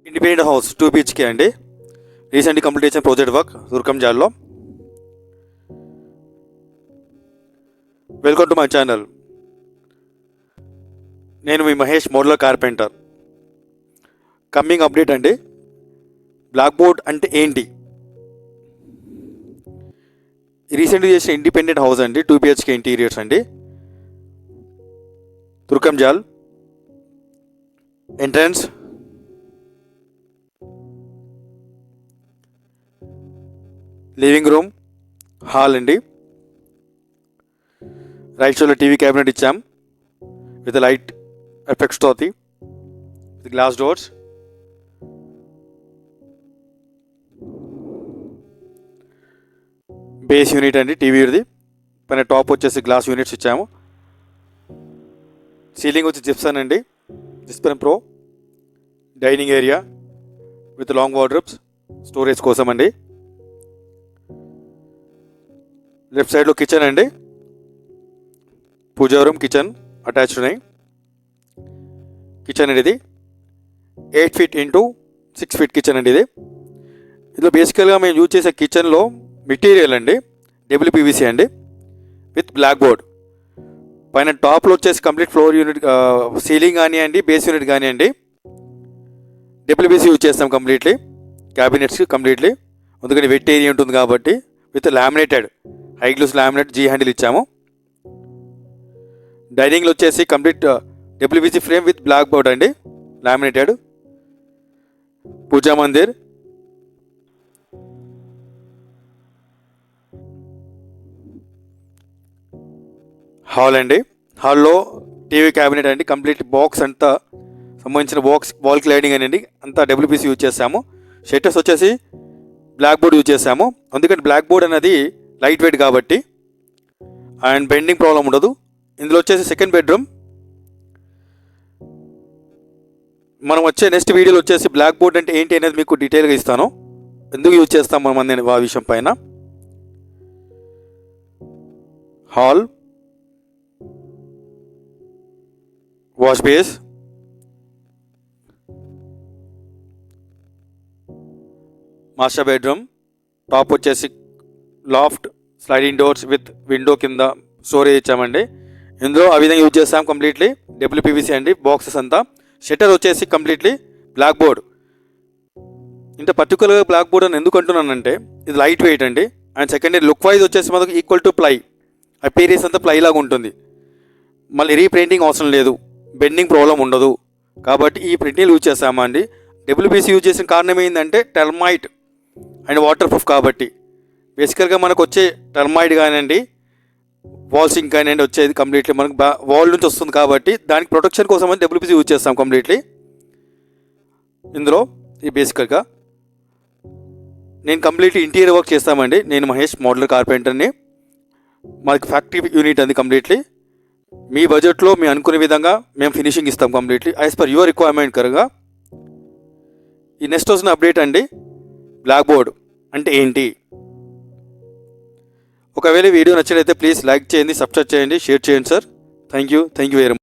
Independent house 2 BHK అండి. Recently complete చేసిన project work దుర్గంజాల్లో. Welcome to my channel. నేను మీ Mahesh, modular carpenter. Coming update అండి. బ్లాక్ బోర్డ్ అంటే ఏంటి? రీసెంట్గా చేసిన ఇండిపెండెంట్ హౌస్ అండి, 2 BHK ఇంటీరియర్స్ అండి. దుర్గంజాల్ ఎంట్రన్స్, లివింగ్ రూమ్, హాల్ అండి. రైట్ సైడ్లో టీవీ క్యాబినెట్ ఇచ్చాం విత్ లైట్ ఎఫెక్ట్స్ తోటి, with glass doors. Base unit అండి టీవీది. పైన టాప్ వచ్చేసి గ్లాస్ యూనిట్స్ ఇచ్చాము. సీలింగ్ వచ్చి జిప్సన్ అండి, Gibson pro. Dining area with long wardrobes, storage కోసం అండి. లెఫ్ట్ సైడ్లో కిచెన్ అండి, పూజా రూమ్, కిచెన్ అటాచ్డ్ ఉన్నాయి. కిచెన్ అండి ఇది 8 feet into 6 feet కిచెన్ అండి ఇది. ఇందులో బేసికల్గా మేము యూజ్ చేసే కిచెన్లో మెటీరియల్ అండి WPVC అండి విత్ బ్లాక్ బోర్డ్. పైన టాప్లో వచ్చేసి కంప్లీట్ ఫ్లోర్ యూనిట్, సీలింగ్ కానివ్వండి, బేస్ యూనిట్ కానివ్వండి, WPVC యూజ్ చేస్తాం కంప్లీట్లీ. క్యాబినెట్స్కి కంప్లీట్లీ, అందుకని వెట్ ఏరియా ఉంటుంది కాబట్టి with laminated high gloss laminate G handle ఇచ్చాము. డైనింగ్లో వచ్చేసి complete WPVC frame with black board అండి, లామినేటెడ్. పూజా మందిర్, హాల్ అండి. హాల్లో టీవీ క్యాబినెట్ అండి, కంప్లీట్ బాక్స్ అంతా సంబంధించిన బాక్స్, వాల్ క్లైడింగ్ అండి అంతా WPVC యూజ్ చేసాము. షట్టర్స్ వచ్చేసి బ్లాక్ బోర్డ్ యూజ్ చేసాము, అందుకని బ్లాక్ బోర్డ్ అనేది లైట్ వెయిట్ కాబట్టి అండ్ బెండింగ్ ప్రాబ్లం ఉండదు. ఇందులో వచ్చేసి సెకండ్ బెడ్రూమ్. మనం వచ్చే నెక్స్ట్ వీడియోలో వచ్చేసి బ్లాక్ బోర్డ్ అంటే ఏంటి అనేది మీకు డీటెయిల్గా ఇస్తాను, ఎందుకు యూజ్ చేస్తాం మనం అనే ఆ విషయం పైన. Hall, wash base, master bedroom. Top వచ్చేసి loft, sliding doors with window కింద స్టోరేజ్ ఇచ్చామండి. ఇందులో ఆ విధంగా యూజ్ చేస్తాం కంప్లీట్లీ WPVC అండి బాక్సెస్ అంతా. షట్టర్ వచ్చేసి కంప్లీట్లీ బ్లాక్ బోర్డ్. ఇంత పర్టికులర్గా బ్లాక్ బోర్డ్ అని ఎందుకు అంటున్నానంటే ఇది లైట్ వెయిట్ అండి. అండ్ సెకండరీ లుక్ వైజ్ వచ్చేసి మనకు ఈక్వల్ టు ప్లై, అపీరియన్స్ అంతా ప్లై లాగా ఉంటుంది. మళ్ళీ రీప్రింటింగ్ అవసరం లేదు, బెండింగ్ ప్రాబ్లం ఉండదు కాబట్టి ఈ ప్రింటింగ్ యూజ్ చేస్తామా అండి. WPVC యూజ్ చేసిన కారణం ఏంటంటే టెర్మైట్ అండ్ వాటర్ ప్రూఫ్ కాబట్టి. బేసికల్గా మనకు వచ్చే టెర్మైట్ కానివ్వండి, వాల్ సింక్ కానివ్వండి వచ్చేది కంప్లీట్లీ మనకు వాల్ నుంచి వస్తుంది కాబట్టి దానికి ప్రొటెక్షన్ కోసం అని WPVC యూజ్ చేస్తాం కంప్లీట్లీ. ఇందులో ఈ బేసికల్గా నేను కంప్లీట్లీ ఇంటీరియర్ వర్క్ చేస్తామండి. నేను మహేష్, మోడలర్ కార్పెంటర్ని. మాకు ఫ్యాక్టరీ యూనిట్ అంది కంప్లీట్లీ. మీ బడ్జెట్లో మేము అనుకునే విధంగా మేము ఫినిషింగ్ ఇస్తాం completely as per your requirement కనుక. ఈ నెక్స్ట్ వచ్చిన అప్డేట్ అండి, బ్లాక్ బోర్డ్ అంటే ఏంటి. ఒకవేళ వీడియో నచ్చినట్లయితే ప్లీజ్ లైక్ చేయండి, సబ్స్క్రైబ్ చేయండి, షేర్ చేయండి sir. Thank you very much.